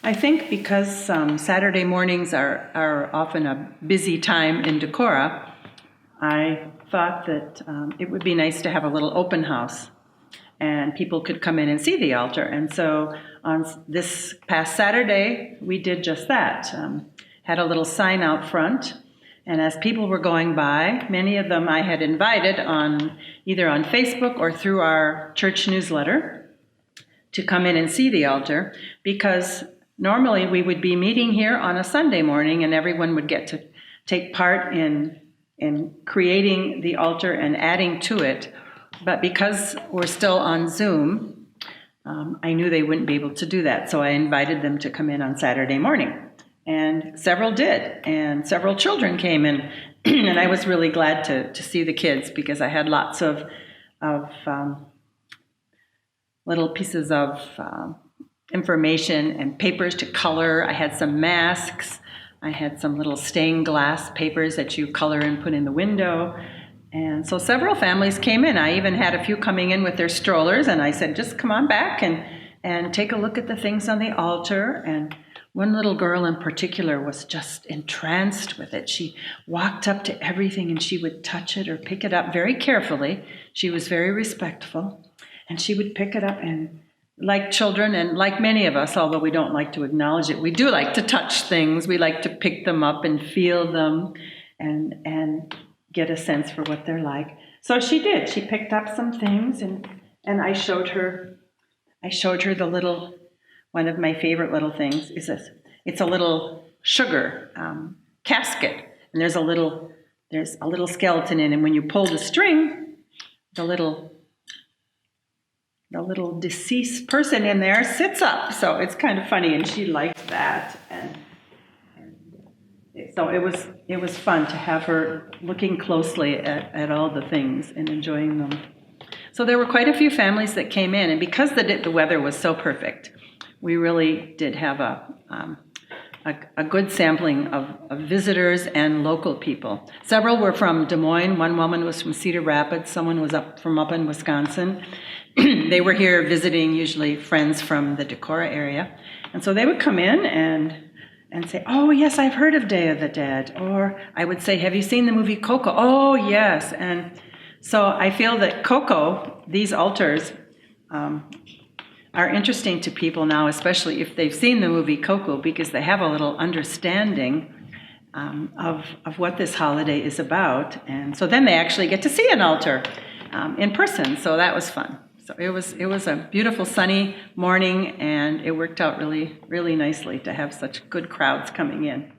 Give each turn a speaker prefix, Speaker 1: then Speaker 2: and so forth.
Speaker 1: I think because Saturday mornings are often a busy time in Decorah, I thought that it would be nice to have a little open house and people could come in and see the altar. And so on this past Saturday, we did just that. Had a little sign out front, and as people were going by, many of them I had invited either on Facebook or through our church newsletter to come in and see the altar, because normally we would be meeting here on a Sunday morning and everyone would get to take part in creating the altar and adding to it. But because we're still on Zoom, I knew they wouldn't be able to do that. So I invited them to come in on Saturday morning. And several did. And several children came in. And I was really glad to see the kids, because I had lots of little pieces of information and papers to color. I had some masks. I had some little stained glass papers that you color and put in the window. And so several families came in. I even had a few coming in with their strollers, and I said, just come on back and take a look at the things on the altar. And one little girl in particular was just entranced with it. She walked up to everything and she would touch it or pick it up very carefully. She was very respectful, and she would pick it up, and like children and like many of us, although we don't like to acknowledge it, we do like to touch things. We like to pick them up and feel them and get a sense for what they're like. So she did. She picked up some things, and I showed her the little, one of my favorite little things is this. It's a little sugar casket, and there's a little skeleton in it, and when you pull the string, the little deceased person in there sits up. So it's kind of funny, and she liked that, and so it was fun to have her looking closely at all the things and enjoying them. So there were quite a few families that came in, and because the weather was so perfect, we really did have a good sampling of visitors and local people. Several were from Des Moines. One woman was from Cedar Rapids. Someone was up in Wisconsin. They were here visiting, usually friends from the Decorah area. And so they would come in and say, oh, yes, I've heard of Day of the Dead. Or I would say, have you seen the movie Coco? Oh, yes. And so I feel that Coco, these altars, are interesting to people now, especially if they've seen the movie Coco, because they have a little understanding of what this holiday is about. And so then they actually get to see an altar in person. So that was fun. So it was a beautiful sunny morning, and it worked out really, really nicely to have such good crowds coming in.